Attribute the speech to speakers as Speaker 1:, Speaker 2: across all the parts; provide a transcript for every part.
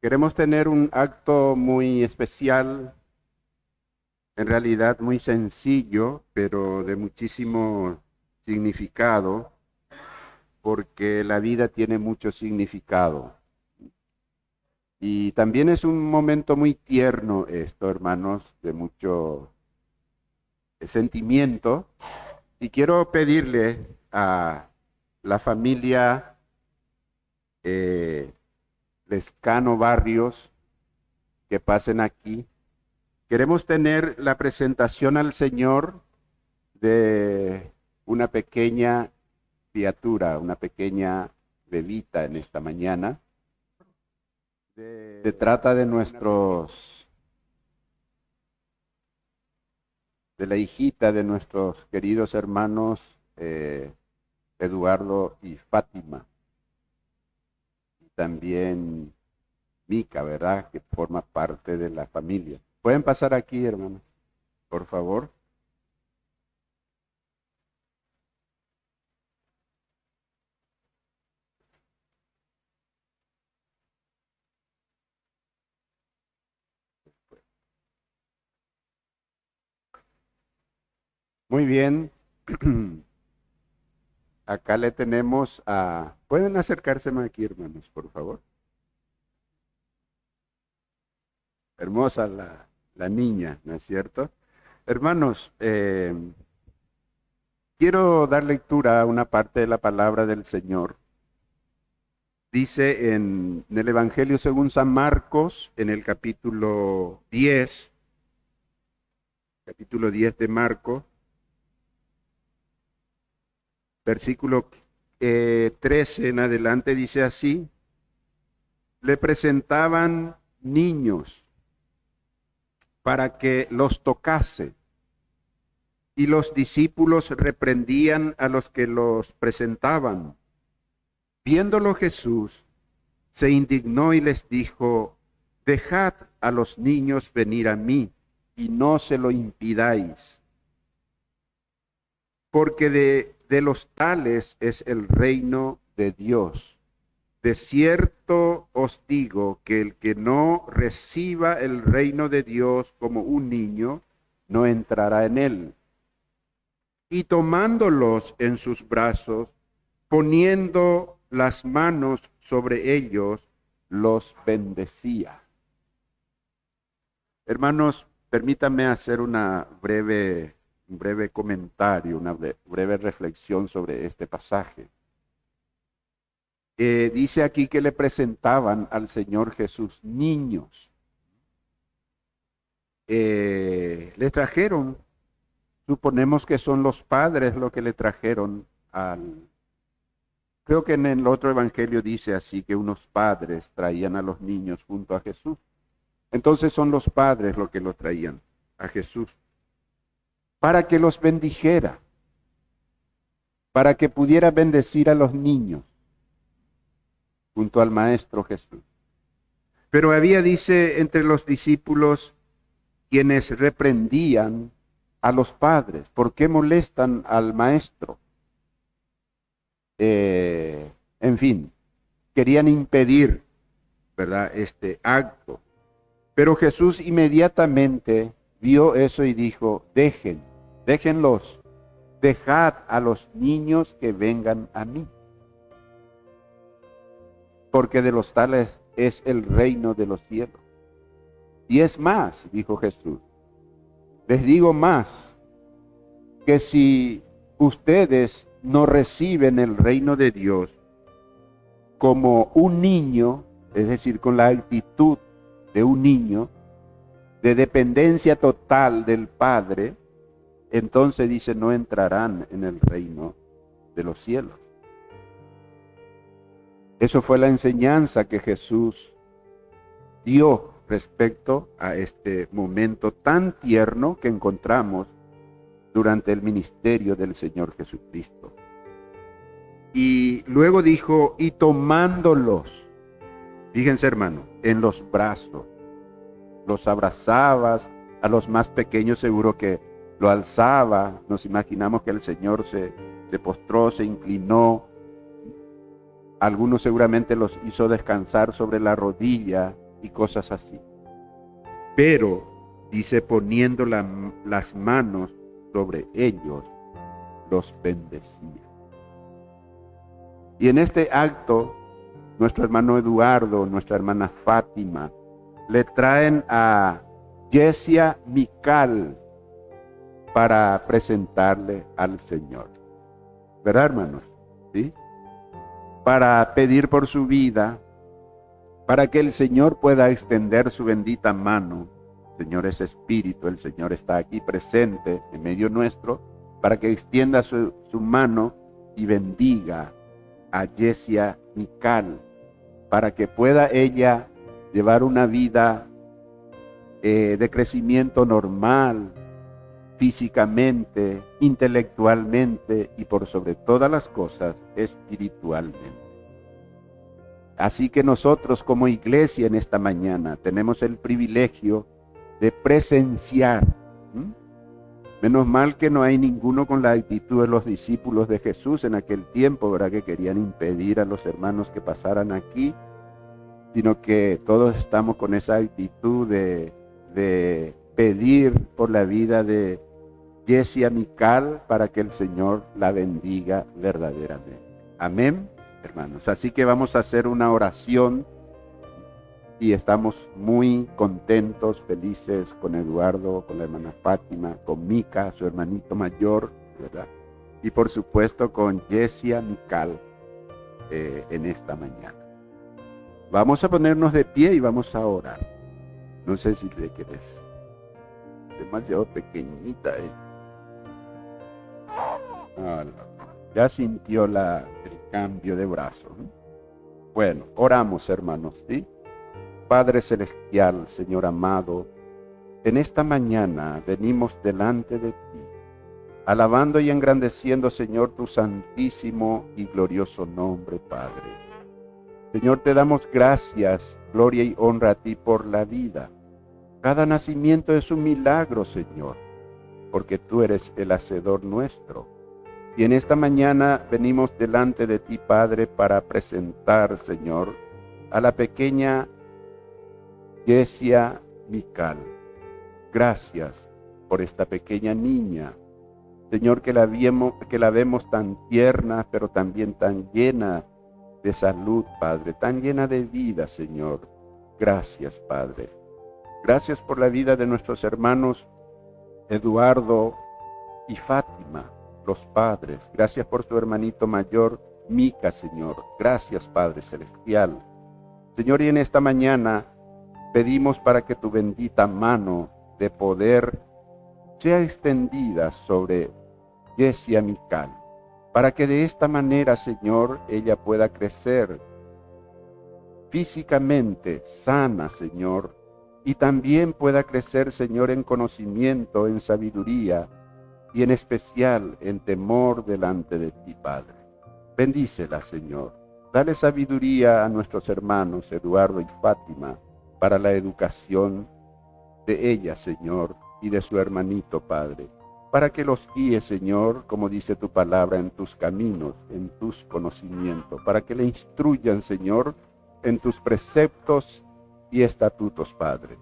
Speaker 1: Queremos tener un acto muy especial, en realidad muy sencillo, pero de muchísimo significado, porque la vida tiene mucho significado. Y también es un momento muy tierno esto, hermanos, de mucho sentimiento. Y quiero pedirle a la familia eh, Lescano Barrios que pasen aquí. Queremos tener la presentación al Señor de una pequeña criatura, una pequeña bebita en esta mañana. Se trata de la hijita de nuestros queridos hermanos Eduardo y Fátima, y también Mica, ¿verdad? Que forma parte de la familia. ¿Pueden pasar aquí, hermanos? Por favor. Muy bien. Acá le tenemos a... ¿Pueden acercárseme aquí, hermanos, por favor? Hermosa la niña, ¿no es cierto? Hermanos, quiero dar lectura a una parte de la palabra del Señor. Dice en el Evangelio según San Marcos, en el capítulo 10 de Marcos, versículo 13 en adelante, dice así: le presentaban niños para que los tocase, y los discípulos reprendían a los que los presentaban. Viéndolo Jesús, se indignó y les dijo: dejad a los niños venir a mí, y no se lo impidáis, porque de los tales es el reino de Dios. De cierto os digo que el que no reciba el reino de Dios como un niño, no entrará en él. Y tomándolos en sus brazos, poniendo las manos sobre ellos, los bendecía. Hermanos, permítanme hacer un breve comentario, una breve reflexión sobre este pasaje. Dice aquí que le presentaban al Señor Jesús niños. Le trajeron, suponemos que son los padres lo que le trajeron al... Creo que en el otro evangelio dice así, que unos padres traían a los niños junto a Jesús. Entonces son los padres los que lo traían a Jesús, para que los bendijera, para que pudiera bendecir a los niños junto al Maestro Jesús. Pero había, dice, entre los discípulos quienes reprendían a los padres. ¿Por qué molestan al Maestro? En fin, querían impedir, ¿verdad?, este acto. Pero Jesús inmediatamente vio eso y dijo: déjenlos, dejad a los niños que vengan a mí, porque de los tales es el reino de los cielos. Y es más, dijo Jesús, les digo más, que si ustedes no reciben el reino de Dios como un niño, es decir, con la actitud de un niño, de dependencia total del Padre, entonces dice, no entrarán en el reino de los cielos. Eso fue la enseñanza que Jesús dio respecto a este momento tan tierno que encontramos durante el ministerio del Señor Jesucristo. Y luego dijo: y tomándolos, fíjense, hermano, en los brazos, los abrazabas, a los más pequeños seguro que lo alzaba. Nos imaginamos que el Señor se postró, se inclinó. Algunos seguramente los hizo descansar sobre la rodilla, y cosas así. Pero, dice, poniendo las manos sobre ellos, los bendecía. Y en este acto, nuestro hermano Eduardo, nuestra hermana Fátima, le traen a Yesia Mical para presentarle al Señor. ¿Verdad, hermanos? ¿Sí? Para pedir por su vida, para que el Señor pueda extender su bendita mano. El Señor es Espíritu, el Señor está aquí presente en medio nuestro, para que extienda su mano y bendiga a Yesia Mical, para que pueda ella llevar una vida de crecimiento normal, físicamente, intelectualmente y por sobre todas las cosas, espiritualmente. Así que nosotros como iglesia en esta mañana tenemos el privilegio de presenciar. Menos mal que no hay ninguno con la actitud de los discípulos de Jesús en aquel tiempo, ¿verdad? Que querían impedir a los hermanos que pasaran aquí, sino que todos estamos con esa actitud de pedir por la vida de Yesia Mical para que el Señor la bendiga verdaderamente. Amén, hermanos. Así que vamos a hacer una oración y estamos muy contentos, felices con Eduardo, con la hermana Fátima, con Mica, su hermanito mayor, ¿verdad? Y por supuesto con Yesia Mical en esta mañana. Vamos a ponernos de pie y vamos a orar. No sé si le quieres. Demasiado pequeñita, ya sintió el cambio de brazo. Bueno, oramos, hermanos, ¿sí? Padre celestial, Señor amado, en esta mañana venimos delante de ti, alabando y engrandeciendo, Señor, tu santísimo y glorioso nombre, Padre. Señor, te damos gracias, gloria y honra a ti por la vida. Cada nacimiento es un milagro, Señor, porque tú eres el hacedor nuestro. Y en esta mañana venimos delante de ti, Padre, para presentar, Señor, a la pequeña Yesia Mical. Gracias por esta pequeña niña, Señor, que la vemos tan tierna, pero también tan llena de salud, Padre, tan llena de vida, Señor. Gracias, Padre. Gracias por la vida de nuestros hermanos Eduardo y Fátima, los padres. Gracias por su hermanito mayor, Mica, Señor. Gracias, Padre Celestial. Señor, y en esta mañana pedimos para que tu bendita mano de poder sea extendida sobre Yesia Mical, para que de esta manera, Señor, ella pueda crecer físicamente sana, Señor, y también pueda crecer, Señor, en conocimiento, en sabiduría y en especial en temor delante de ti, Padre. Bendícela, Señor. Dale sabiduría a nuestros hermanos Eduardo y Fátima para la educación de ella, Señor, y de su hermanito, Padre, para que los guíe, Señor, como dice tu palabra, en tus caminos, en tus conocimientos, para que le instruyan, Señor, en tus preceptos y estatutos, Padre.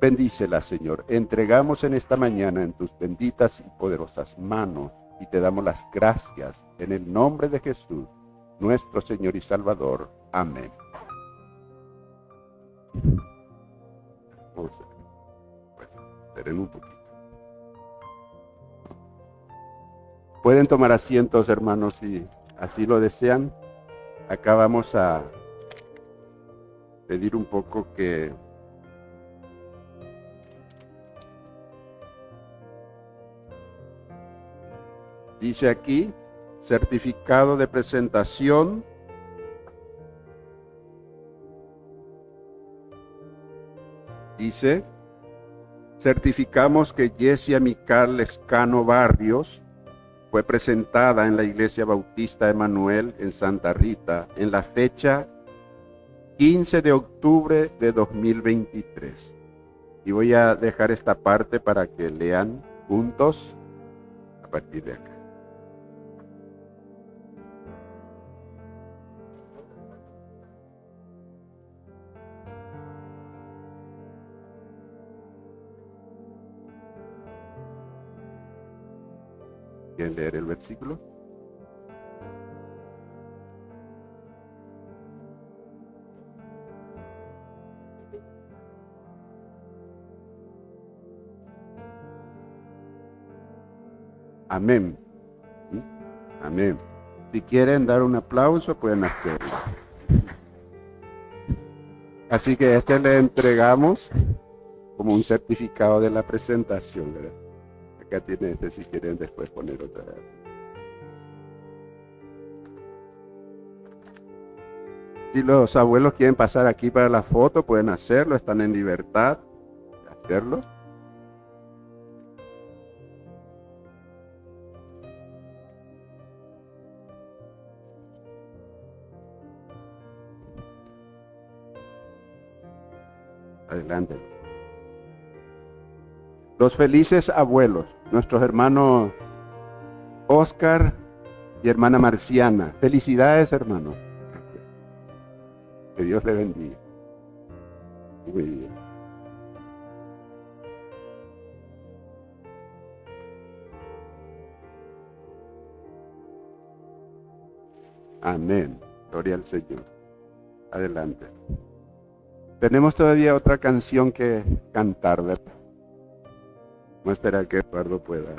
Speaker 1: Bendícela, Señor. Entregamos en esta mañana en tus benditas y poderosas manos y te damos las gracias en el nombre de Jesús, nuestro Señor y Salvador. Amén. Bueno, esperen un poquito. Pueden tomar asientos, hermanos, si así lo desean. Acá vamos a pedir un poco que dice aquí, certificado de presentación. Dice, certificamos que Yesia Mical Lescano Barrios fue presentada en la Iglesia Bautista Emanuel en Santa Rita en la fecha 15 de octubre de 2023. Y voy a dejar esta parte para que lean juntos a partir de acá. ¿Quieren leer el versículo? Amén. ¿Mm? Amén. Si quieren dar un aplauso, pueden hacerlo. Así que este le entregamos como un certificado de la presentación, ¿verdad? Acá tiene este si quieren después poner otra. Si los abuelos quieren pasar aquí para la foto, pueden hacerlo, están en libertad de hacerlo. Adelante. Los felices abuelos, nuestros hermanos Oscar y hermana Marciana. Felicidades, hermano. Que Dios le bendiga. Muy bien. Amén. Gloria al Señor. Adelante. Tenemos todavía otra canción que cantar, ¿verdad? Vamos a esperar que Eduardo pueda.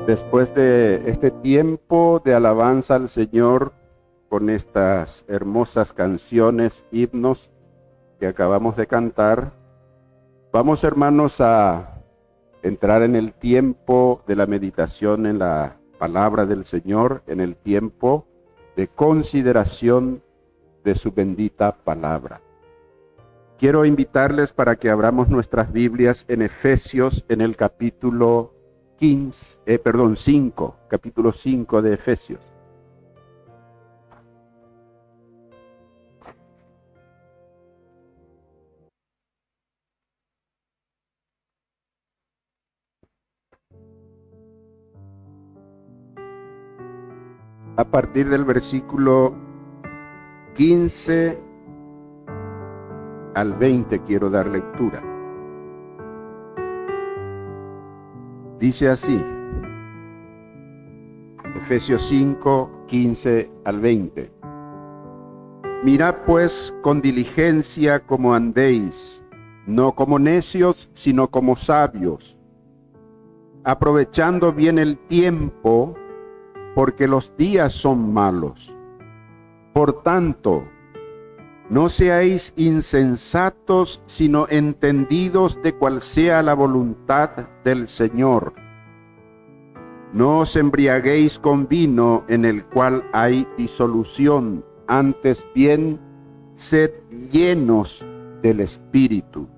Speaker 1: Después de este tiempo de alabanza al Señor con estas hermosas canciones, himnos que acabamos de cantar, vamos, hermanos, a entrar en el tiempo de la meditación en la palabra del Señor, en el tiempo de consideración de su bendita palabra. Quiero invitarles para que abramos nuestras Biblias en Efesios, en el capítulo 5, capítulo 5 de Efesios. A partir del versículo 15 al 20 quiero dar lectura. Dice así, Efesios 5, 15 al 20. Mirad pues con diligencia cómo andéis, no como necios, sino como sabios, aprovechando bien el tiempo, porque los días son malos. Por tanto, no seáis insensatos, sino entendidos de cuál sea la voluntad del Señor. No os embriaguéis con vino en el cual hay disolución, antes bien sed llenos del Espíritu,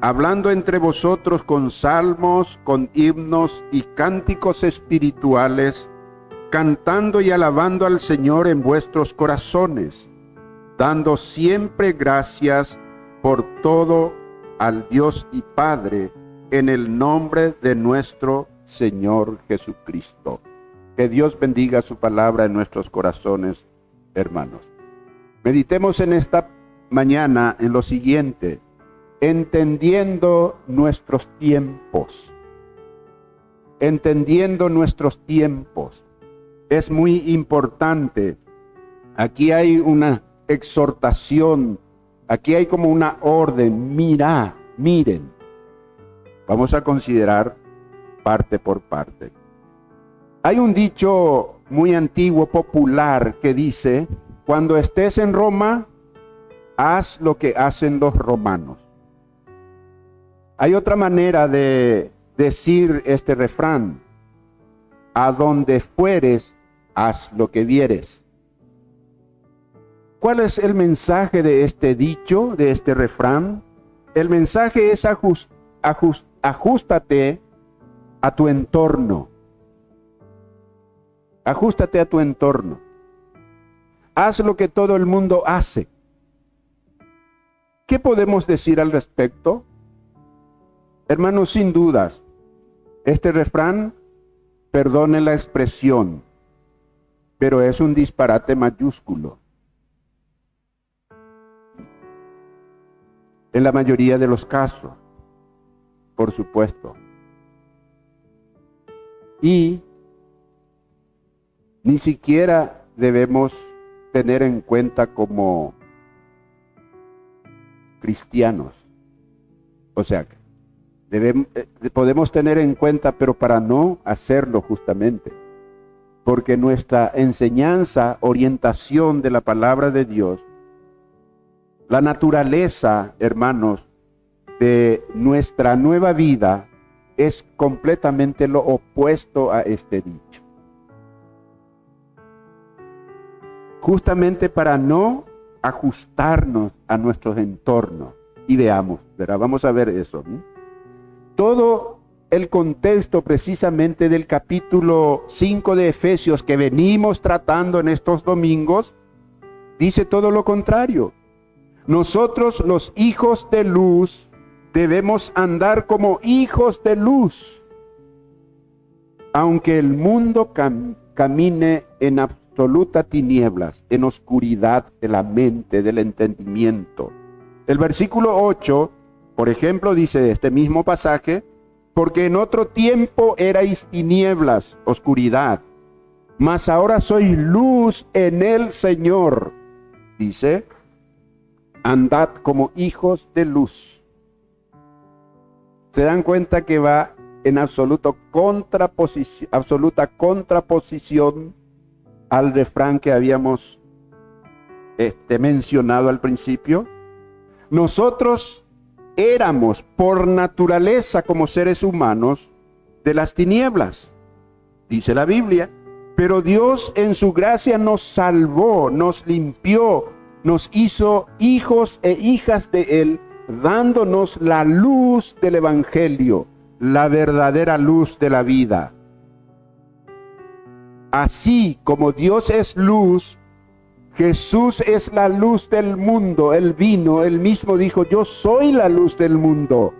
Speaker 1: hablando entre vosotros con salmos, con himnos y cánticos espirituales, cantando y alabando al Señor en vuestros corazones, dando siempre gracias por todo al Dios y Padre, en el nombre de nuestro Señor Jesucristo. Que Dios bendiga su palabra en nuestros corazones, hermanos. Meditemos en esta mañana en lo siguiente: entendiendo nuestros tiempos. Entendiendo nuestros tiempos. Es muy importante. Aquí hay una exhortación, aquí hay como una orden. Miren. Vamos a considerar parte por parte. Hay un dicho muy antiguo, popular, que dice: cuando estés en Roma, haz lo que hacen los romanos. Hay otra manera de decir este refrán: a donde fueres, haz lo que vieres. ¿Cuál es el mensaje de este dicho, de este refrán? El mensaje es ajustate a tu entorno. Ajustate a tu entorno. Haz lo que todo el mundo hace. ¿Qué podemos decir al respecto? Hermanos, sin dudas, este refrán, perdone la expresión, pero es un disparate mayúsculo. En la mayoría de los casos, por supuesto. Y ni siquiera debemos tener en cuenta como cristianos. O sea, podemos tener en cuenta, pero para no hacerlo justamente. Porque nuestra enseñanza, orientación de la palabra de Dios, la naturaleza, hermanos, de nuestra nueva vida es completamente lo opuesto a este dicho. Justamente para no ajustarnos a nuestros entornos. Y veamos, ¿verdad? Vamos a ver eso. Todo el contexto precisamente del capítulo 5 de Efesios que venimos tratando en estos domingos, dice todo lo contrario. Nosotros, los hijos de luz, debemos andar como hijos de luz, aunque el mundo camine en absoluta tinieblas, en oscuridad de la mente, del entendimiento. El versículo 8, por ejemplo, dice este mismo pasaje: porque en otro tiempo erais tinieblas, oscuridad, mas ahora sois luz en el Señor. Dice: andad como hijos de luz. Se dan cuenta que va en absoluta contraposición al refrán que habíamos mencionado al principio. Nosotros éramos por naturaleza como seres humanos de las tinieblas, dice la Biblia, pero Dios en su gracia nos salvó, nos limpió, nos hizo hijos e hijas de Él, dándonos la luz del Evangelio, la verdadera luz de la vida. Así como Dios es luz, Jesús es la luz del mundo. Él vino, Él mismo dijo, yo soy la luz del mundo.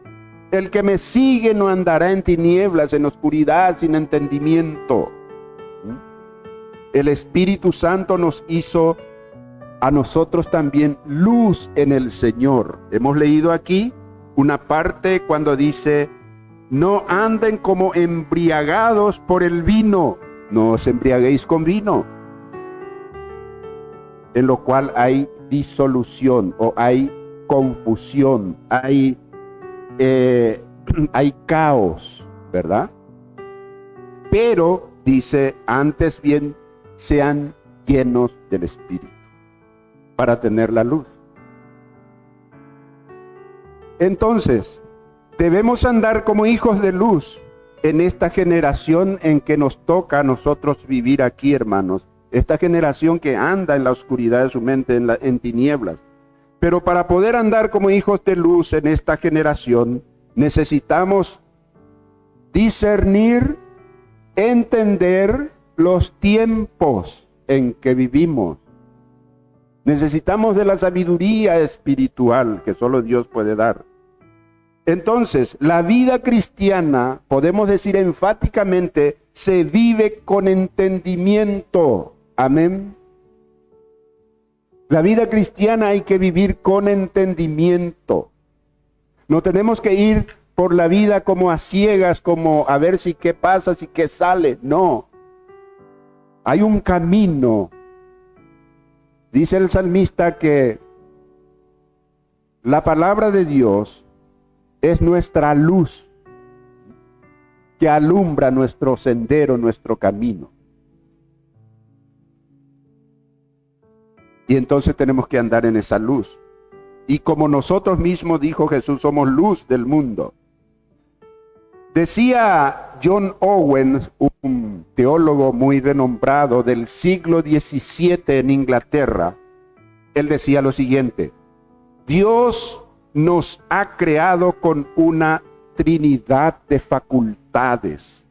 Speaker 1: El que me sigue no andará en tinieblas, en oscuridad, sin entendimiento. El Espíritu Santo nos hizo a nosotros también luz en el Señor. Hemos leído aquí una parte cuando dice, no anden como embriagados por el vino, no os embriaguéis con vino, en lo cual hay disolución o hay confusión, hay caos, ¿verdad? Pero dice, antes bien sean llenos del Espíritu para tener la luz. Entonces, debemos andar como hijos de luz en esta generación en que nos toca a nosotros vivir aquí, hermanos. Esta generación que anda en la oscuridad de su mente, en tinieblas. Pero para poder andar como hijos de luz en esta generación, necesitamos discernir, entender los tiempos en que vivimos. Necesitamos de la sabiduría espiritual que solo Dios puede dar. Entonces, la vida cristiana, podemos decir enfáticamente, se vive con entendimiento. Amén. La vida cristiana hay que vivir con entendimiento. No tenemos que ir por la vida como a ciegas, como a ver si qué pasa, si qué sale. No. Hay un camino. Dice el salmista que la palabra de Dios es nuestra luz que alumbra nuestro sendero, nuestro camino. Y entonces tenemos que andar en esa luz. Y como nosotros mismos, dijo Jesús, somos luz del mundo. Decía John Owen, un teólogo muy renombrado del siglo XVII en Inglaterra, él decía lo siguiente: Dios nos ha creado con una trinidad de facultades.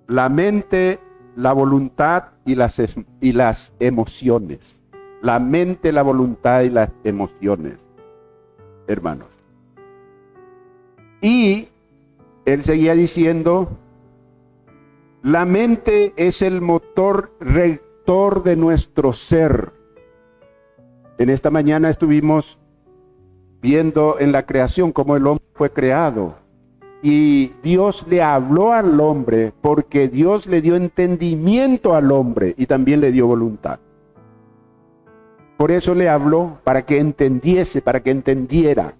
Speaker 1: La mente, la voluntad y las emociones. La mente, la voluntad y las emociones, hermanos. Y él seguía diciendo, la mente es el motor rector de nuestro ser. En esta mañana estuvimos viendo en la creación cómo el hombre fue creado. Y Dios le habló al hombre porque Dios le dio entendimiento al hombre y también le dio voluntad. Por eso le habló, para que entendiese, para que entendiera.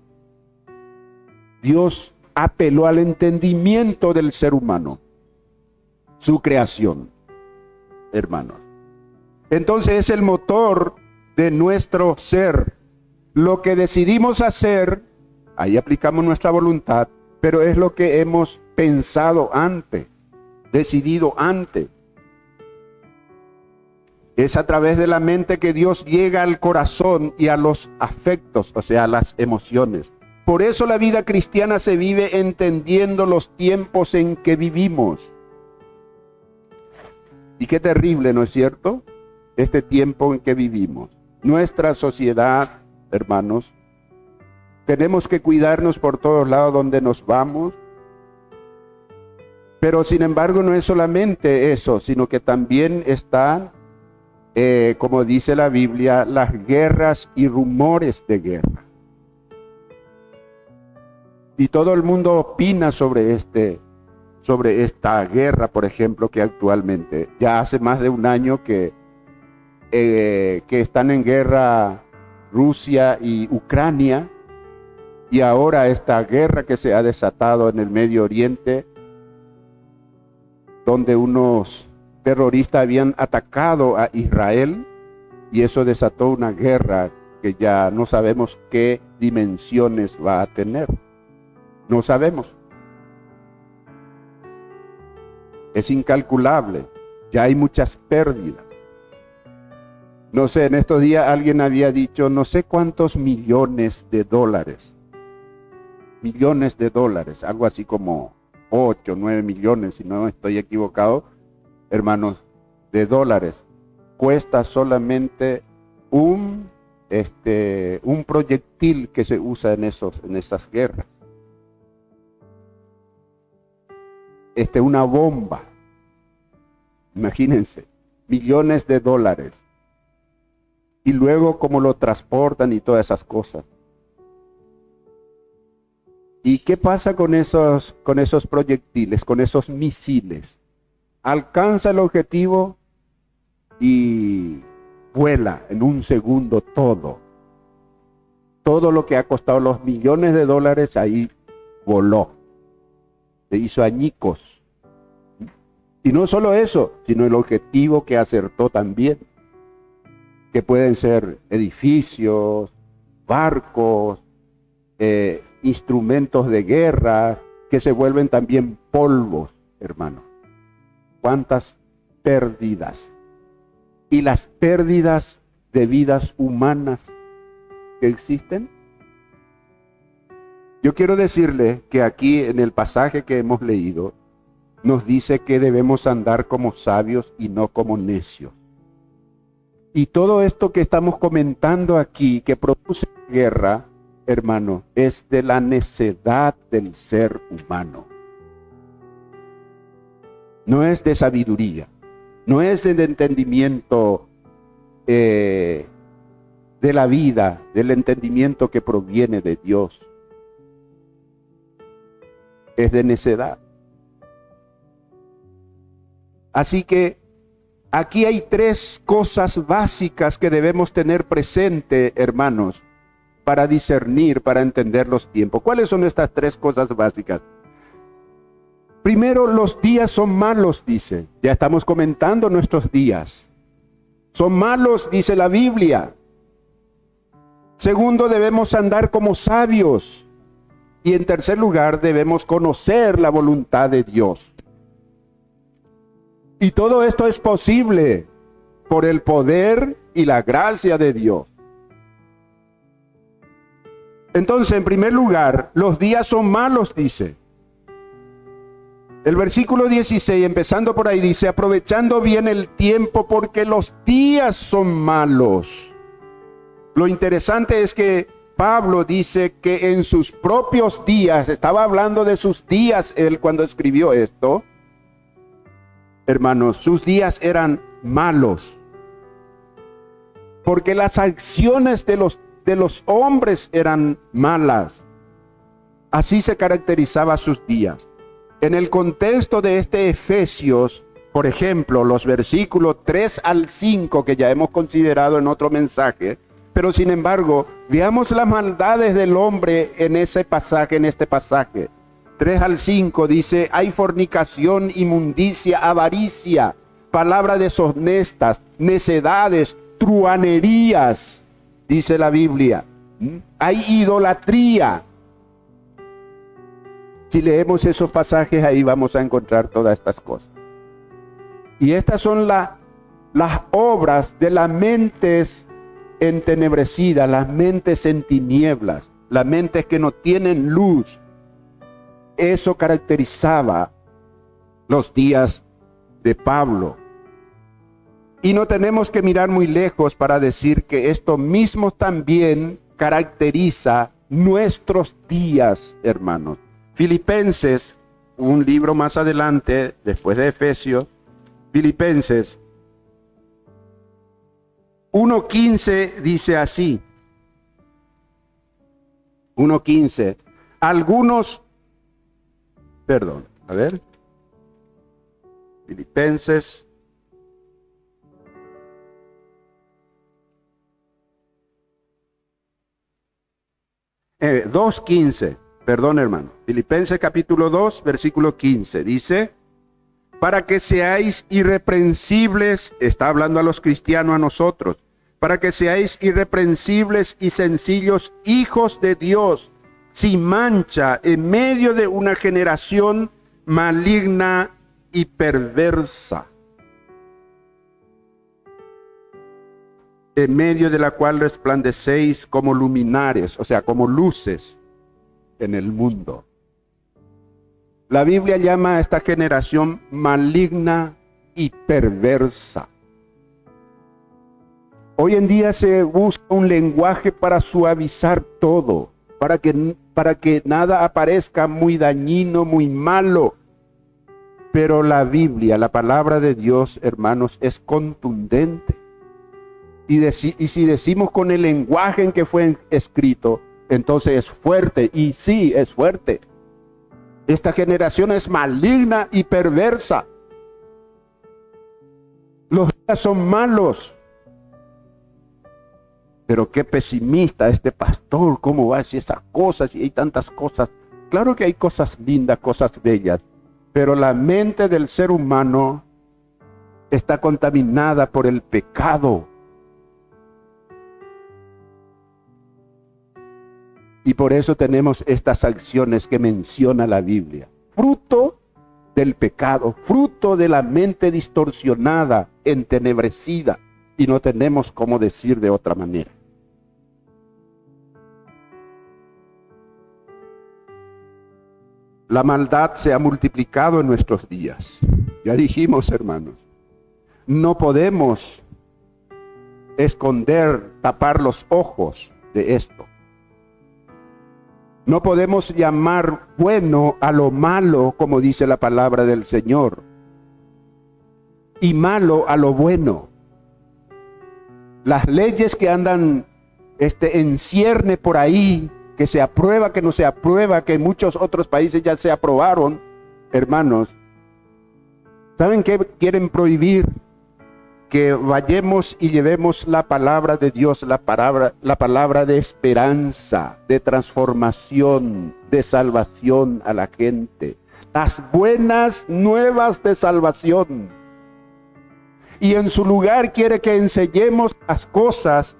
Speaker 1: Dios apeló al entendimiento del ser humano, su creación, hermanos. Entonces es el motor de nuestro ser. Lo que decidimos hacer, ahí aplicamos nuestra voluntad, pero es lo que hemos pensado antes, decidido antes. Es a través de la mente que Dios llega al corazón y a los afectos, o sea, a las emociones. Por eso la vida cristiana se vive entendiendo los tiempos en que vivimos. Y qué terrible, ¿no es cierto? Este tiempo en que vivimos. Nuestra sociedad, hermanos, tenemos que cuidarnos por todos lados donde nos vamos. Pero sin embargo no es solamente eso, sino que también están, como dice la Biblia, las guerras y rumores de guerra. Y todo el mundo opina sobre esta guerra, por ejemplo, que actualmente, ya hace más de un año que están en guerra Rusia y Ucrania, Y ahora esta guerra que se ha desatado en el Medio Oriente, donde unos terroristas habían atacado a Israel, y eso desató una guerra que ya no sabemos qué dimensiones va a tener. No sabemos. Es incalculable. Ya hay muchas pérdidas. No sé, en estos días alguien había dicho no sé cuántos millones de dólares. Millones de dólares, algo así como 8, 9 millones, si no estoy equivocado, hermanos, de dólares. Cuesta solamente un proyectil que se usa en esas guerras. Una bomba. Imagínense, millones de dólares. Y luego cómo lo transportan y todas esas cosas. ¿Y qué pasa con esos proyectiles, con esos misiles? Alcanza el objetivo y vuela en un segundo todo. Todo lo que ha costado los millones de dólares ahí voló. Se hizo añicos. Y no solo eso, sino el objetivo que acertó también. Que pueden ser edificios, barcos, instrumentos de guerra, que se vuelven también polvos, hermano. ¿Cuántas pérdidas? Y las pérdidas de vidas humanas que existen. Yo quiero decirle que aquí en el pasaje que hemos leído, nos dice que debemos andar como sabios y no como necios. Y todo esto que estamos comentando aquí, que produce guerra, hermano, es de la necedad del ser humano. No es de sabiduría, no es de entendimiento de la vida, del entendimiento que proviene de Dios. Es de necedad. Así que aquí hay 3 cosas básicas que debemos tener presente, hermanos, para discernir, para entender los tiempos. ¿Cuáles son estas 3 cosas básicas? Primero, los días son malos, dice. Ya estamos comentando nuestros días. Son malos, dice la Biblia. Segundo, debemos andar como sabios. Y en tercer lugar, debemos conocer la voluntad de Dios. Y todo esto es posible por el poder y la gracia de Dios. Entonces, en primer lugar, los días son malos, dice. El versículo 16, empezando por ahí, dice, aprovechando bien el tiempo porque los días son malos. Lo interesante es que Pablo dice que en sus propios días, estaba hablando de sus días él cuando escribió esto, hermanos, sus días eran malos. Porque las acciones de los hombres eran malas. Así se caracterizaba sus días. En el contexto de este Efesios, por ejemplo, los versículos 3 al 5 que ya hemos considerado en otro mensaje, pero sin embargo, veamos las maldades del hombre en ese pasaje, en este pasaje. 3 al 5 dice, hay fornicación, inmundicia, avaricia, palabras deshonestas, necedades, truhanerías, dice la Biblia. Hay idolatría. Si leemos esos pasajes, ahí vamos a encontrar todas estas cosas. Y estas son las obras de las mentes entenebrecidas, las mentes en tinieblas, las mentes que no tienen luz. Eso caracterizaba los días de Pablo. Y no tenemos que mirar muy lejos para decir que esto mismo también caracteriza nuestros días, hermanos. Filipenses, un libro más adelante, después de Efesios, Filipenses 1:15 dice así. 1:15. Filipenses. 2:15, perdón hermano. Filipenses capítulo 2, versículo 15, dice, para que seáis irreprensibles, está hablando a los cristianos, a nosotros, para que seáis irreprensibles y sencillos hijos de Dios, sin mancha, en medio de una generación maligna y perversa, en medio de la cual resplandecéis como luminares, o sea, como luces en el mundo. La Biblia llama a esta generación maligna y perversa. Hoy en día se busca un lenguaje para suavizar todo, para que nada aparezca muy dañino, muy malo. Pero la Biblia, la palabra de Dios, hermanos, es contundente. Y si decimos con el lenguaje en que fue escrito, entonces es fuerte, y sí, es fuerte. Esta generación es maligna y perversa. Los días son malos. Pero qué pesimista este pastor, ¿cómo va a decir esas cosas? Y hay tantas cosas. Claro que hay cosas lindas, cosas bellas, pero la mente del ser humano está contaminada por el pecado. Y por eso tenemos estas acciones que menciona la Biblia. Fruto del pecado, fruto de la mente distorsionada, entenebrecida. Y no tenemos cómo decir de otra manera. La maldad se ha multiplicado en nuestros días. Ya dijimos, hermanos, no podemos esconder, tapar los ojos de esto. No podemos llamar bueno a lo malo, como dice la palabra del Señor, y malo a lo bueno. Las leyes que andan en cierne por ahí, que se aprueba, que no se aprueba, que en muchos otros países ya se aprobaron, hermanos, ¿saben qué quieren prohibir? Que vayamos y llevemos la palabra de Dios, la palabra de esperanza, de transformación, de salvación a la gente. Las buenas nuevas de salvación. Y en su lugar quiere que enseñemos las cosas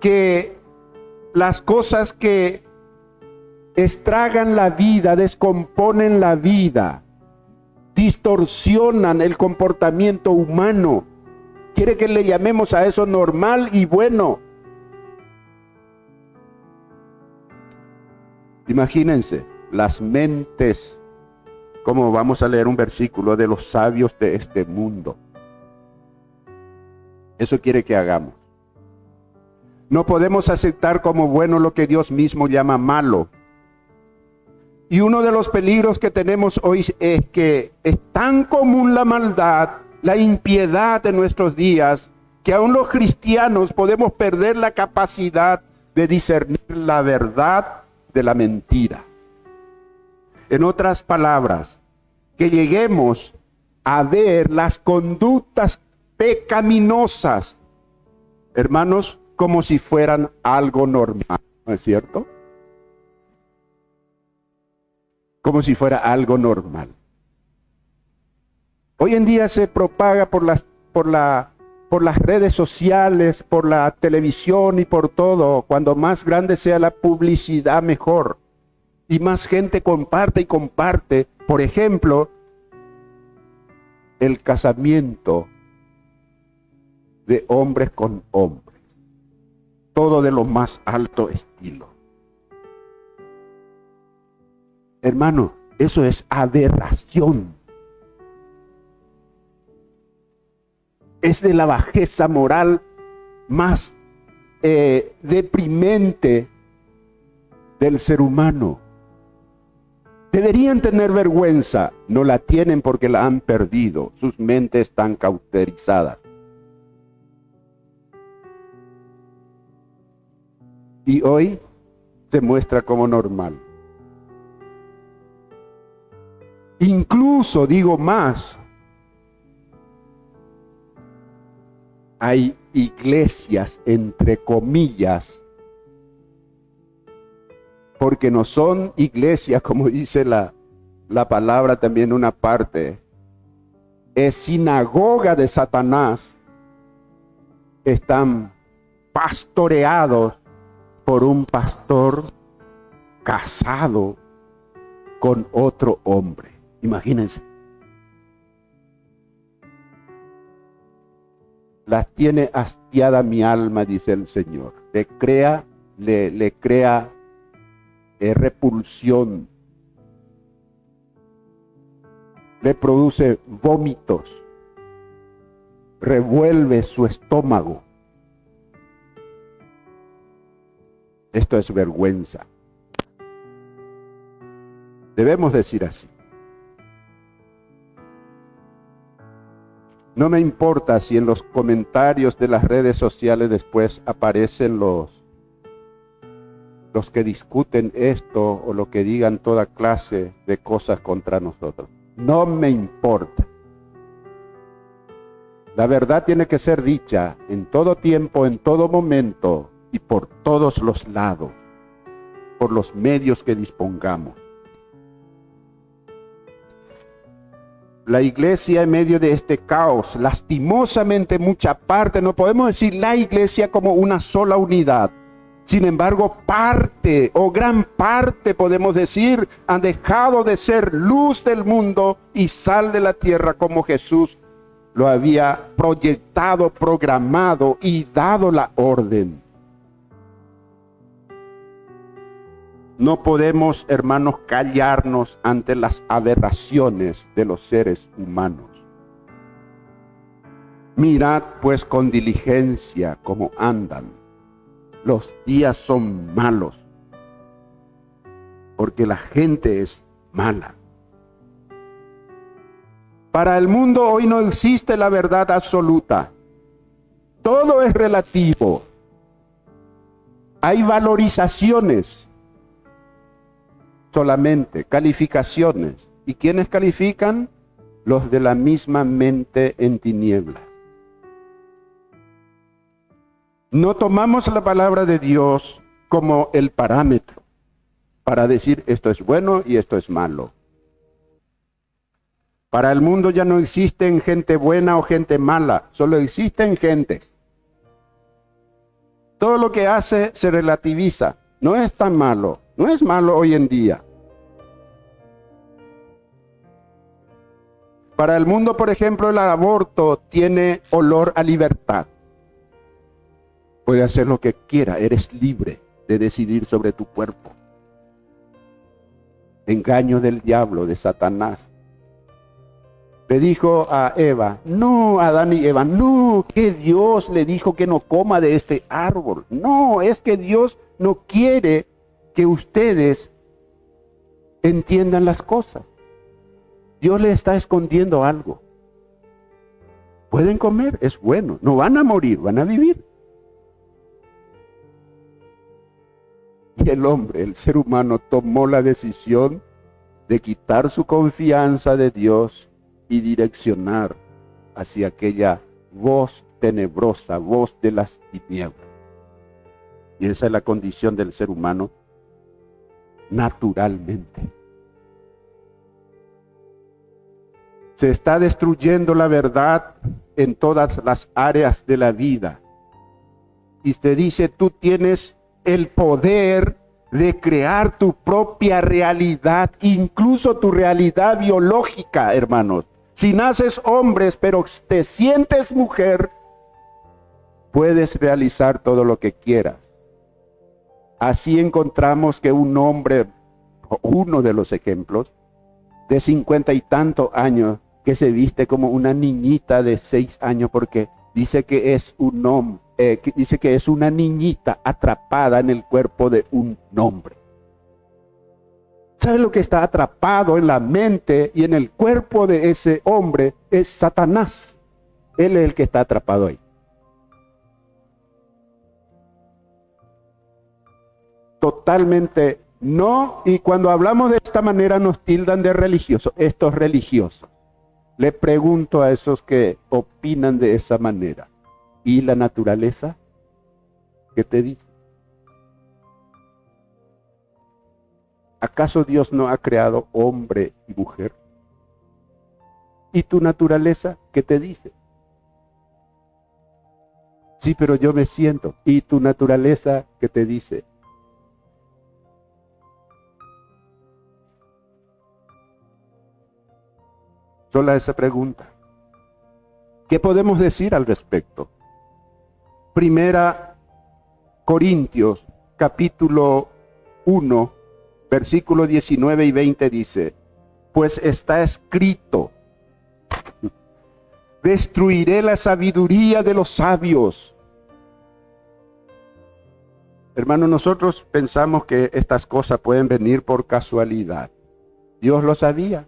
Speaker 1: que estragan la vida, descomponen la vida, distorsionan el comportamiento humano. Quiere que le llamemos a eso normal y bueno. Imagínense las mentes, como vamos a leer un versículo, de los sabios de este mundo. Eso quiere que hagamos. No podemos aceptar como bueno lo que Dios mismo llama malo. Y uno de los peligros que tenemos hoy es que es tan común la maldad, la impiedad de nuestros días, que aún los cristianos podemos perder la capacidad de discernir la verdad de la mentira. En otras palabras, que lleguemos a ver las conductas pecaminosas, hermanos, como si fueran algo normal, ¿no es cierto? Como si fuera algo normal. Hoy en día se propaga por las redes sociales, por la televisión y por todo. Cuando más grande sea la publicidad, mejor. Y más gente comparte y comparte. Por ejemplo, el casamiento de hombres con hombres. Todo de lo más alto estilo. Hermano, eso es aberración. Es de la bajeza moral más deprimente del ser humano. Deberían tener vergüenza, no la tienen porque la han perdido. Sus mentes están cauterizadas. Y hoy se muestra como normal. Incluso, digo más, hay iglesias, entre comillas, porque no son iglesias, como dice la palabra también una parte, es sinagoga de Satanás, están pastoreados por un pastor casado con otro hombre. Imagínense. Las tiene hastiada mi alma, dice el Señor. Le crea repulsión. Le produce vómitos. Revuelve su estómago. Esto es vergüenza. Debemos decir así. No me importa si en los comentarios de las redes sociales después aparecen los que discuten esto o lo que digan toda clase de cosas contra nosotros. No me importa. La verdad tiene que ser dicha en todo tiempo, en todo momento y por todos los lados, por los medios que dispongamos. La iglesia en medio de este caos, lastimosamente mucha parte, no podemos decir la iglesia como una sola unidad. Sin embargo, parte o gran parte, podemos decir, han dejado de ser luz del mundo y sal de la tierra como Jesús lo había proyectado, programado y dado la orden. No podemos, hermanos, callarnos ante las aberraciones de los seres humanos. Mirad pues con diligencia cómo andan. Los días son malos, porque la gente es mala. Para el mundo hoy no existe la verdad absoluta. Todo es relativo. Hay valorizaciones solamente, calificaciones. ¿Y quiénes califican? Los de la misma mente en tinieblas. No tomamos la palabra de Dios como el parámetro para decir esto es bueno y esto es malo. Para el mundo ya no existen gente buena o gente mala, solo existen gentes. Todo lo que hace se relativiza, no es tan malo, no es malo hoy en día. Para el mundo, por ejemplo, el aborto tiene olor a libertad. Puede hacer lo que quiera, eres libre de decidir sobre tu cuerpo. Engaño del diablo, de Satanás. Le dijo a Eva, no, Adán y Eva, no, que Dios le dijo que no coma de este árbol. No, es que Dios no quiere que ustedes entiendan las cosas. Dios les está escondiendo algo. Pueden comer, es bueno, no van a morir, van a vivir. Y el hombre, el ser humano, tomó la decisión de quitar su confianza de Dios y direccionar hacia aquella voz tenebrosa, voz de las tinieblas. Y esa es la condición del ser humano naturalmente. Se está destruyendo la verdad en todas las áreas de la vida. Y te dice, tú tienes el poder de crear tu propia realidad, incluso tu realidad biológica, hermanos. Si naces hombre, pero te sientes mujer, puedes realizar todo lo que quieras. Así encontramos que un hombre, uno de los ejemplos, de 50 y tantos años, que se viste como una niñita de 6 años, porque dice que es un hombre, dice que es una niñita atrapada en el cuerpo de un hombre. ¿Sabe lo que está atrapado en la mente y en el cuerpo de ese hombre? Es Satanás. Él es el que está atrapado ahí. Totalmente no, y cuando hablamos de esta manera nos tildan de religiosos, estos religiosos. Le pregunto a esos que opinan de esa manera, ¿y la naturaleza? ¿Qué te dice? ¿Acaso Dios no ha creado hombre y mujer? ¿Y tu naturaleza qué te dice? Sí, pero yo me siento. ¿Y tu naturaleza qué te dice? Solo esa pregunta. ¿Qué podemos decir al respecto? Primera Corintios, capítulo 1, versículo 19 y 20 dice, pues está escrito, destruiré la sabiduría de los sabios. Hermanos, nosotros pensamos que estas cosas pueden venir por casualidad. Dios lo sabía.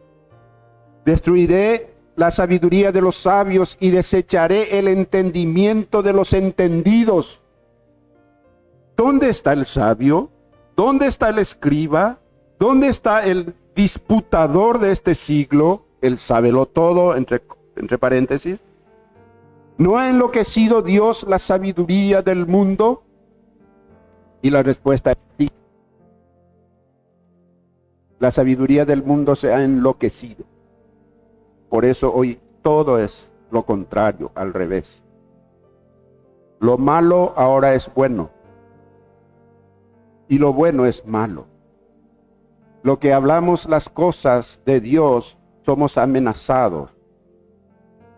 Speaker 1: Destruiré la sabiduría de los sabios y desecharé el entendimiento de los entendidos. ¿Dónde está el sabio? ¿Dónde está el escriba? ¿Dónde está el disputador de este siglo? El sábelotodo, entre paréntesis. ¿No ha enloquecido Dios la sabiduría del mundo? Y la respuesta es sí. La sabiduría del mundo se ha enloquecido. Por eso hoy todo es lo contrario, al revés. Lo malo ahora es bueno. Y lo bueno es malo. Lo que hablamos las cosas de Dios, somos amenazados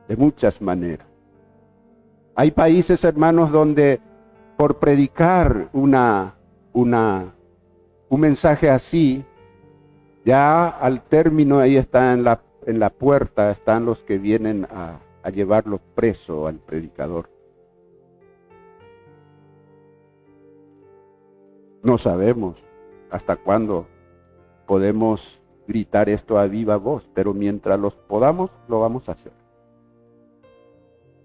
Speaker 1: de muchas maneras. Hay países, hermanos, donde por predicar un mensaje así, ya al término ahí está en la puerta, están los que vienen a llevarlo preso al predicador. No sabemos hasta cuándo podemos gritar esto a viva voz, pero mientras los podamos, lo vamos a hacer.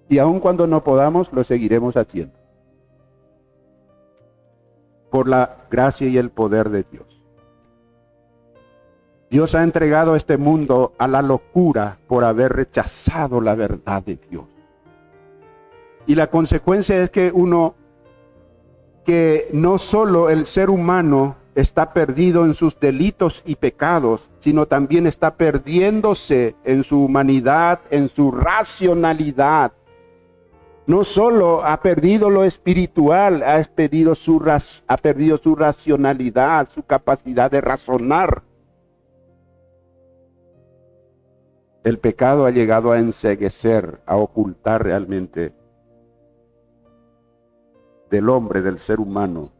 Speaker 1: Y aun cuando no podamos, lo seguiremos haciendo. Por la gracia y el poder de Dios. Dios ha entregado este mundo a la locura por haber rechazado la verdad de Dios. Y la consecuencia es que no solo el ser humano está perdido en sus delitos y pecados, sino también está perdiéndose en su humanidad, en su racionalidad. No solo ha perdido lo espiritual, ha perdido su racionalidad, su capacidad de razonar. El pecado ha llegado a enceguecer, a ocultar realmente del hombre, del ser humano,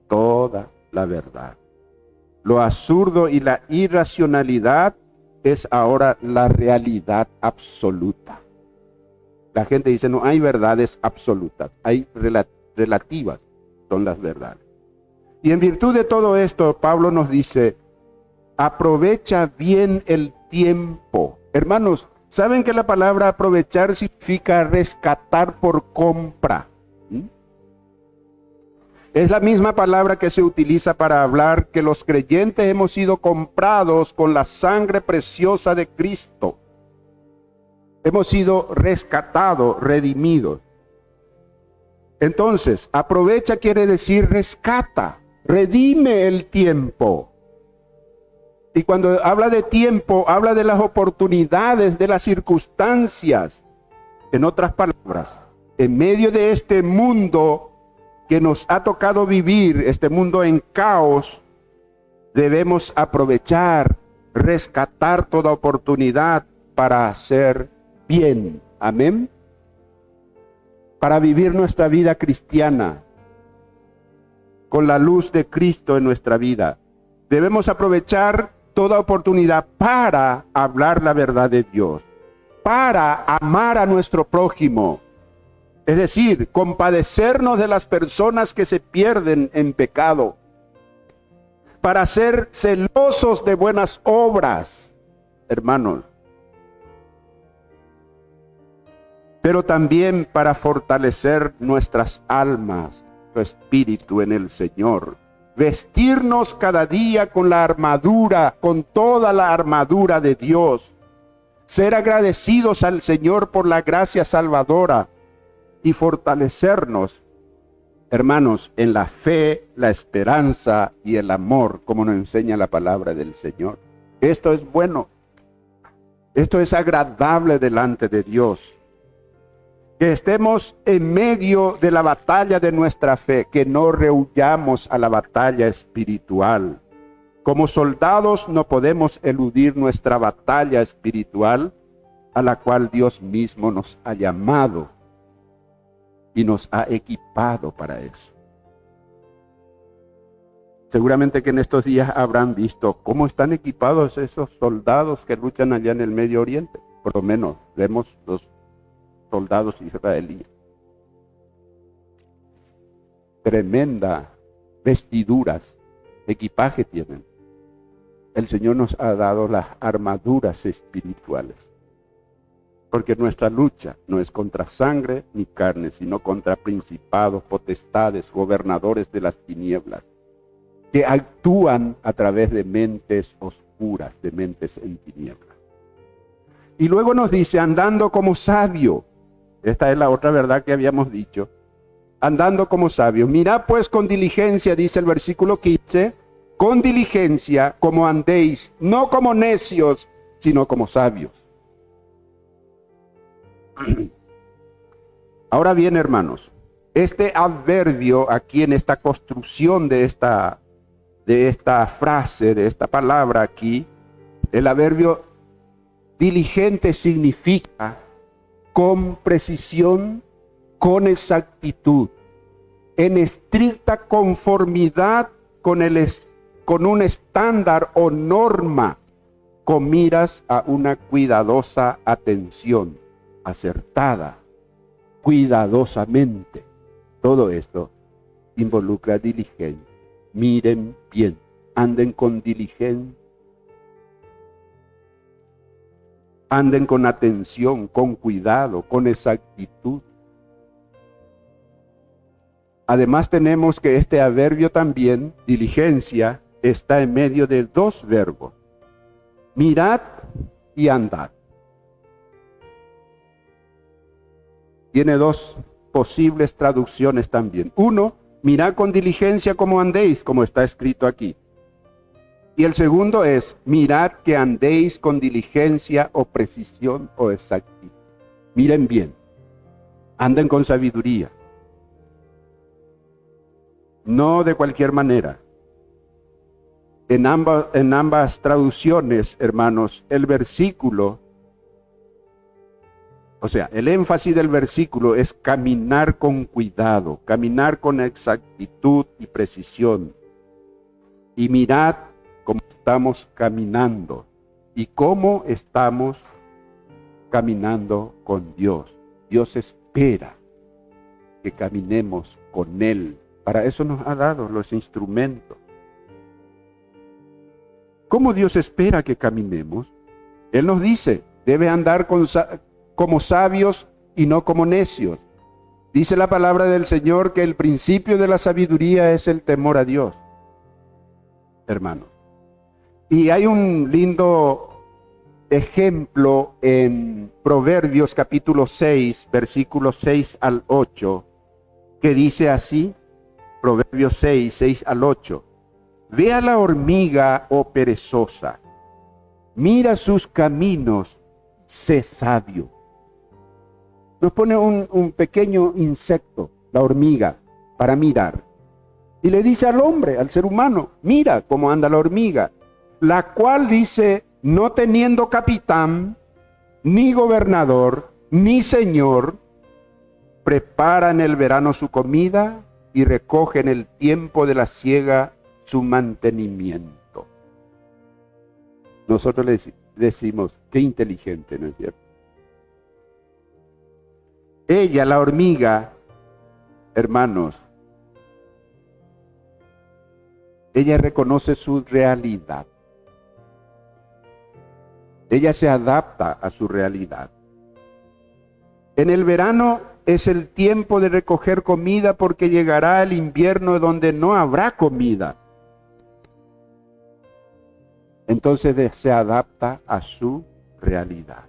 Speaker 1: toda la verdad. Lo absurdo y la irracionalidad es ahora la realidad absoluta. La gente dice, no hay verdades absolutas, hay relativas, son las verdades. Y en virtud de todo esto, Pablo nos dice, aprovecha bien el tiempo. Hermanos, ¿saben que la palabra aprovechar significa rescatar por compra? Es la misma palabra que se utiliza para hablar que los creyentes hemos sido comprados con la sangre preciosa de Cristo. Hemos sido rescatados, redimidos. Entonces, aprovecha quiere decir rescata, redime el tiempo. Y cuando habla de tiempo, habla de las oportunidades, de las circunstancias. En otras palabras, en medio de este mundo que nos ha tocado vivir, este mundo en caos, debemos aprovechar, rescatar toda oportunidad para hacer bien. Amén. Para vivir nuestra vida cristiana con la luz de Cristo en nuestra vida. Debemos aprovechar toda oportunidad para hablar la verdad de Dios, para amar a nuestro prójimo. Es decir, compadecernos de las personas que se pierden en pecado, para ser celosos de buenas obras, hermanos. Pero también para fortalecer nuestras almas, nuestro espíritu en el Señor. Vestirnos cada día con la armadura, con toda la armadura de Dios. Ser agradecidos al Señor por la gracia salvadora y fortalecernos hermanos, en la fe, la esperanza y el amor, como nos enseña la palabra del Señor. Esto es bueno. Esto es agradable delante de Dios. Que estemos en medio de la batalla de nuestra fe, que no rehuyamos a la batalla espiritual. Como soldados no podemos eludir nuestra batalla espiritual, a la cual Dios mismo nos ha llamado y nos ha equipado para eso. Seguramente que en estos días habrán visto cómo están equipados esos soldados que luchan allá en el Medio Oriente. Por lo menos vemos los soldados israelíes. Tremenda vestiduras, equipaje tienen. El Señor nos ha dado las armaduras espirituales. Porque nuestra lucha no es contra sangre ni carne, sino contra principados, potestades, gobernadores de las tinieblas, que actúan a través de mentes oscuras, de mentes en tinieblas. Y luego nos dice, andando como sabio. Esta es la otra verdad que habíamos dicho. Andando como sabio. Mirad pues con diligencia, dice el versículo 15, con diligencia como andéis, no como necios, sino como sabios. Ahora bien, hermanos, este adverbio aquí en esta construcción de esta frase, de esta palabra aquí, el adverbio diligente significa con precisión, con exactitud, en estricta conformidad con un estándar o norma, con miras a una cuidadosa atención, acertada, cuidadosamente. Todo esto involucra diligencia. Miren bien, anden con diligencia, anden con atención, con cuidado, con exactitud. Además tenemos que este adverbio también, diligencia, está en medio de dos verbos, mirad y andad. Tiene dos posibles traducciones también. Uno, mirad con diligencia como andéis, como está escrito aquí. Y el segundo es, mirad que andéis con diligencia o precisión o exactitud. Miren bien, anden con sabiduría. No de cualquier manera. En ambas traducciones, hermanos, el versículo, o sea, el énfasis del versículo es caminar con cuidado, caminar con exactitud y precisión. Y mirad cómo estamos caminando y cómo estamos caminando con Dios. Dios espera que caminemos con Él. Para eso nos ha dado los instrumentos. ¿Cómo Dios espera que caminemos? Él nos dice, debe andar como sabios y no como necios. Dice la palabra del Señor que el principio de la sabiduría es el temor a Dios, hermanos. Y hay un lindo ejemplo en Proverbios capítulo 6, versículos 6 al 8, que dice así, Proverbios 6, 6 al 8. Ve a la hormiga, oh perezosa, mira sus caminos, sé sabio. Nos pone un pequeño insecto, la hormiga, para mirar. Y le dice al hombre, al ser humano, mira cómo anda la hormiga, la cual dice, no teniendo capitán, ni gobernador, ni señor, prepara en el verano su comida y recoge en el tiempo de la siega su mantenimiento. Nosotros le decimos, qué inteligente, ¿no es cierto? Ella, la hormiga, hermanos, ella reconoce su realidad. Ella se adapta a su realidad. En el verano es el tiempo de recoger comida porque llegará el invierno donde no habrá comida. Entonces se adapta a su realidad.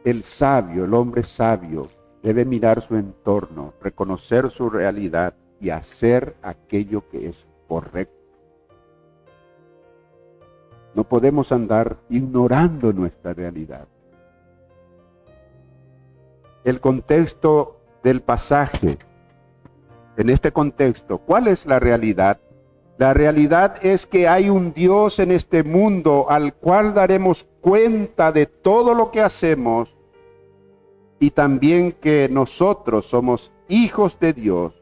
Speaker 1: El sabio, el hombre sabio, Debe mirar su entorno, reconocer su realidad y hacer aquello que es correcto. No podemos andar ignorando nuestra realidad. El contexto del pasaje, en este contexto, ¿cuál es la realidad? La realidad es que hay un Dios en este mundo al cual daremos cuenta de todo lo que hacemos y también que nosotros somos hijos de Dios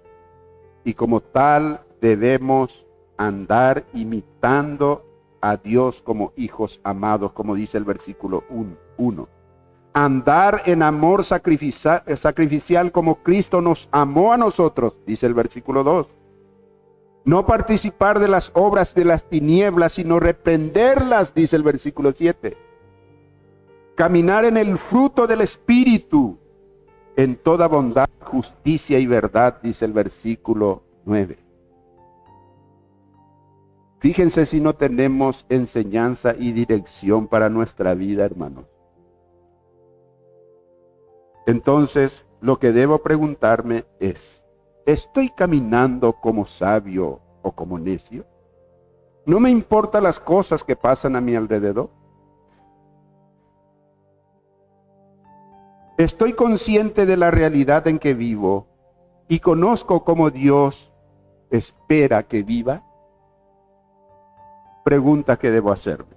Speaker 1: y como tal debemos andar imitando a Dios como hijos amados, como dice el versículo 1. Andar en amor sacrificial como Cristo nos amó a nosotros, dice el versículo 2. No participar de las obras de las tinieblas, sino reprenderlas, dice el versículo 7. Caminar en el fruto del Espíritu, en toda bondad, justicia y verdad, dice el versículo 9. Fíjense si no tenemos enseñanza y dirección para nuestra vida, hermanos. Entonces, lo que debo preguntarme es, ¿estoy caminando como sabio o como necio? ¿No me importan las cosas que pasan a mi alrededor? ¿Estoy consciente de la realidad en que vivo y conozco cómo Dios espera que viva? Pregunta que debo hacerme.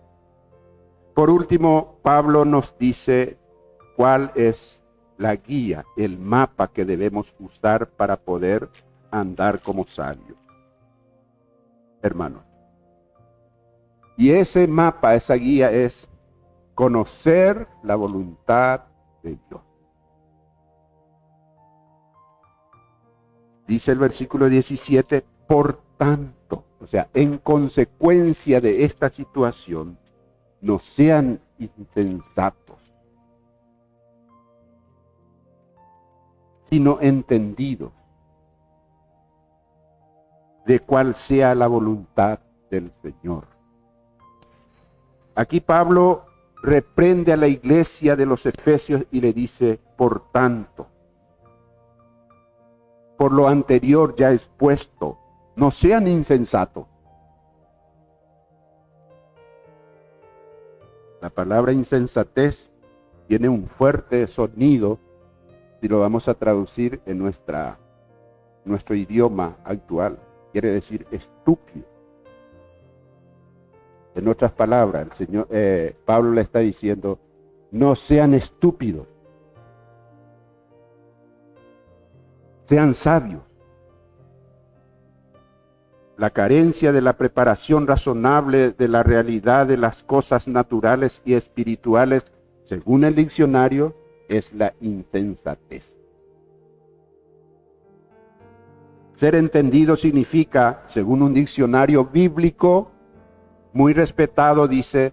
Speaker 1: Por último, Pablo nos dice cuál es la guía, el mapa que debemos usar para poder andar como sabios, hermanos. Y ese mapa, esa guía es conocer la voluntad de Dios. Dice el versículo 17, por tanto, o sea, en consecuencia de esta situación, no sean insensatos, sino entendidos de cuál sea la voluntad del Señor. Aquí Pablo reprende a la iglesia de los Efesios y le dice, por tanto, por lo anterior ya expuesto, no sean insensatos. La palabra insensatez tiene un fuerte sonido si lo vamos a traducir en nuestro idioma actual. Quiere decir estúpido. En otras palabras, el Señor, Pablo le está diciendo, no sean estúpidos, sean sabios. La carencia de la preparación razonable de la realidad de las cosas naturales y espirituales, según el diccionario, es la insensatez. Ser entendido significa, según un diccionario bíblico muy respetado, dice,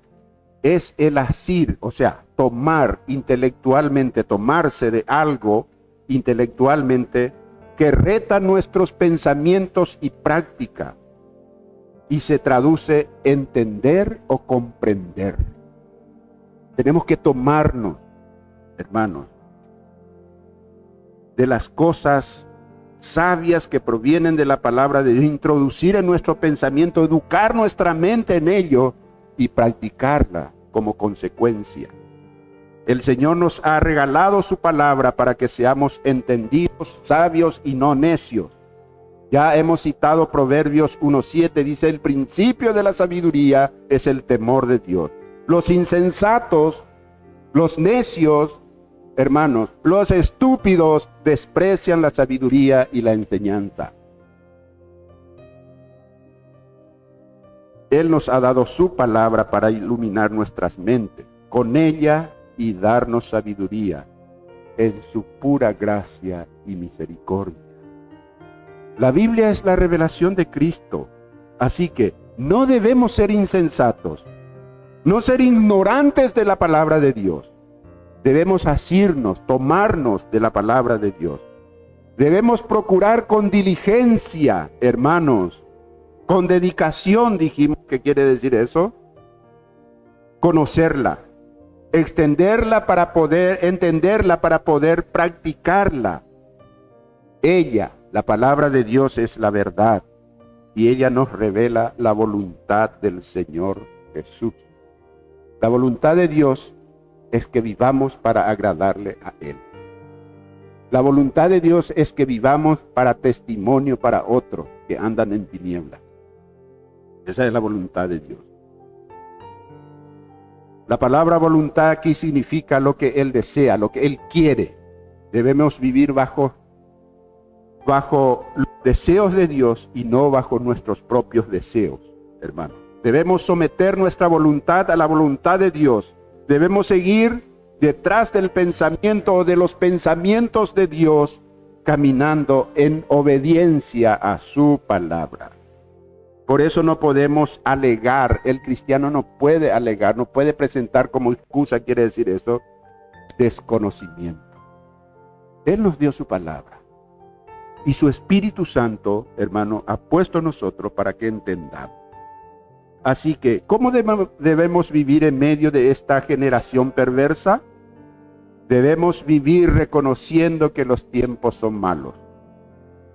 Speaker 1: es el asir, o sea, tomar intelectualmente, tomarse de algo intelectualmente que reta nuestros pensamientos y práctica y se traduce entender o comprender. Tenemos que tomarnos, hermanos, de las cosas sabias que provienen de la palabra de Dios, introducir en nuestro pensamiento, educar nuestra mente en ello y practicarla como consecuencia. El Señor nos ha regalado su palabra para que seamos entendidos, sabios y no necios. Ya hemos citado Proverbios 1:7, dice, el principio de la sabiduría es el temor de Dios. Los insensatos, los necios, hermanos, los estúpidos desprecian la sabiduría y la enseñanza. Él nos ha dado su palabra para iluminar nuestras mentes con ella y darnos sabiduría en su pura gracia y misericordia. La Biblia es la revelación de Cristo, así que no debemos ser insensatos, no ser ignorantes de la palabra de Dios. Debemos asirnos, tomarnos de la palabra de Dios. Debemos procurar con diligencia, hermanos, con dedicación, dijimos, ¿qué quiere decir eso? Conocerla, extenderla para poder entenderla, para poder practicarla. Ella, la palabra de Dios, es la verdad y ella nos revela la voluntad del Señor Jesús. La voluntad de Dios es que vivamos para agradarle a Él. La voluntad de Dios es que vivamos para testimonio para otros que andan en tinieblas. Esa es la voluntad de Dios. La palabra voluntad aquí significa lo que Él desea, lo que Él quiere. Debemos vivir bajo los deseos de Dios y no bajo nuestros propios deseos, hermano. Debemos someter nuestra voluntad a la voluntad de Dios. Debemos seguir detrás del pensamiento o de los pensamientos de Dios, caminando en obediencia a su palabra. Por eso no podemos alegar, el cristiano no puede alegar, no puede presentar como excusa, quiere decir eso, desconocimiento. Él nos dio su palabra. Y su Espíritu Santo, hermano, ha puesto en nosotros para que entendamos. Así que, ¿cómo debemos vivir en medio de esta generación perversa? Debemos vivir reconociendo que los tiempos son malos.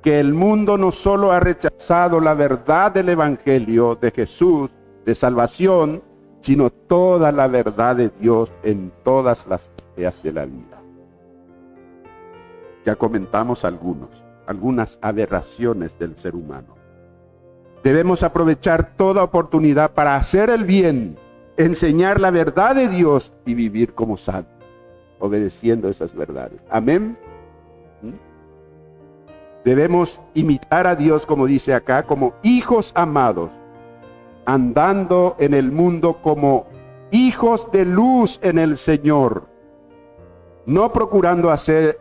Speaker 1: Que el mundo no solo ha rechazado la verdad del Evangelio de Jesús, de salvación, sino toda la verdad de Dios en todas las áreas de la vida. Ya comentamos algunas aberraciones del ser humano. Debemos aprovechar toda oportunidad para hacer el bien, enseñar la verdad de Dios y vivir como sabios, obedeciendo esas verdades. Amén. Debemos imitar a Dios, como dice acá, como hijos amados, andando en el mundo como hijos de luz en el Señor, no procurando hacer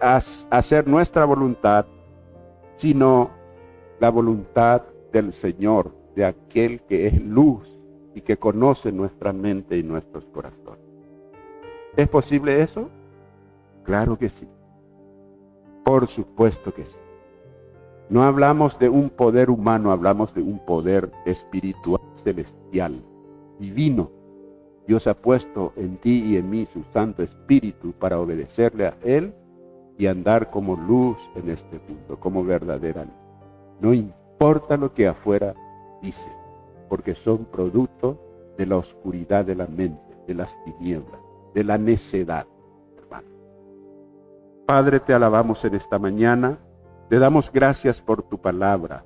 Speaker 1: nuestra voluntad, sino la voluntad del Señor, de aquel que es luz y que conoce nuestra mente y nuestros corazones. ¿Es posible eso? Claro que sí. Por supuesto que sí. No hablamos de un poder humano, hablamos de un poder espiritual, celestial, divino. Dios ha puesto en ti y en mí su Santo Espíritu para obedecerle a Él y andar como luz en este mundo, como verdadera luz. No importa lo que afuera dice, porque son producto de la oscuridad de la mente, de las tinieblas, de la necedad, hermano. Padre, te alabamos en esta mañana. Te damos gracias por tu palabra.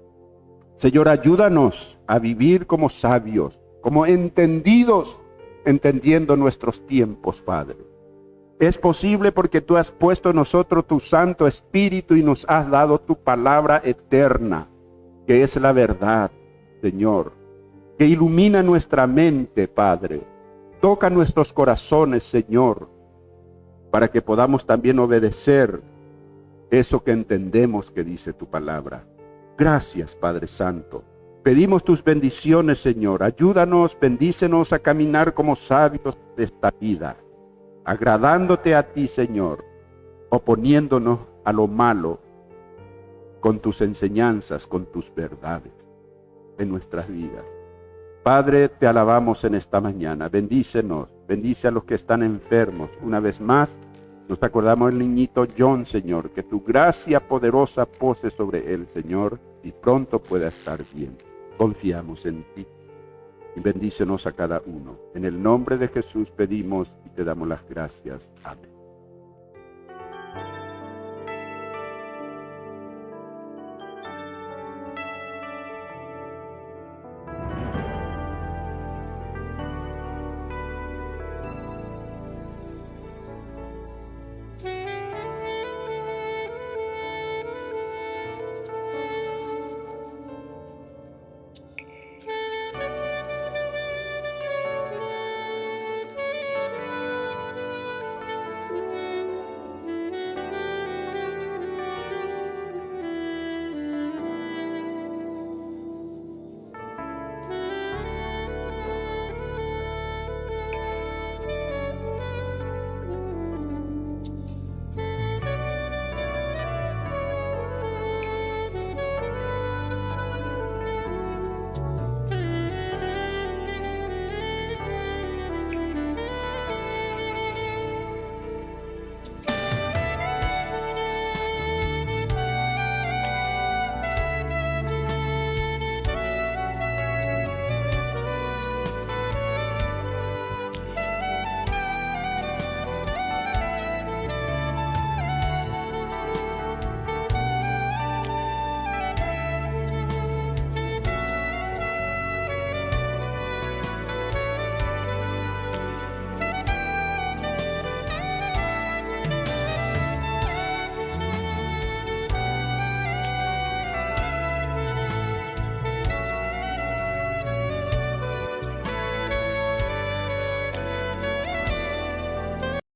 Speaker 1: Señor, ayúdanos a vivir como sabios, como entendidos, entendiendo nuestros tiempos, Padre. Es posible porque tú has puesto en nosotros tu Santo Espíritu y nos has dado tu palabra eterna, que es la verdad, Señor, que ilumina nuestra mente, Padre. Toca nuestros corazones, Señor, para que podamos también obedecer eso que entendemos que dice tu palabra. Gracias, Padre Santo. Pedimos tus bendiciones, Señor. Ayúdanos, bendícenos a caminar como sabios de esta vida, agradándote a ti, Señor, oponiéndonos a lo malo con tus enseñanzas, con tus verdades en nuestras vidas. Padre, te alabamos en esta mañana. Bendícenos, bendice a los que están enfermos. Una vez más, nos acordamos del niñito John, Señor, que tu gracia poderosa pose sobre él, Señor, y pronto pueda estar bien. Confiamos en ti y bendícenos a cada uno. En el nombre de Jesús pedimos y te damos las gracias. Amén.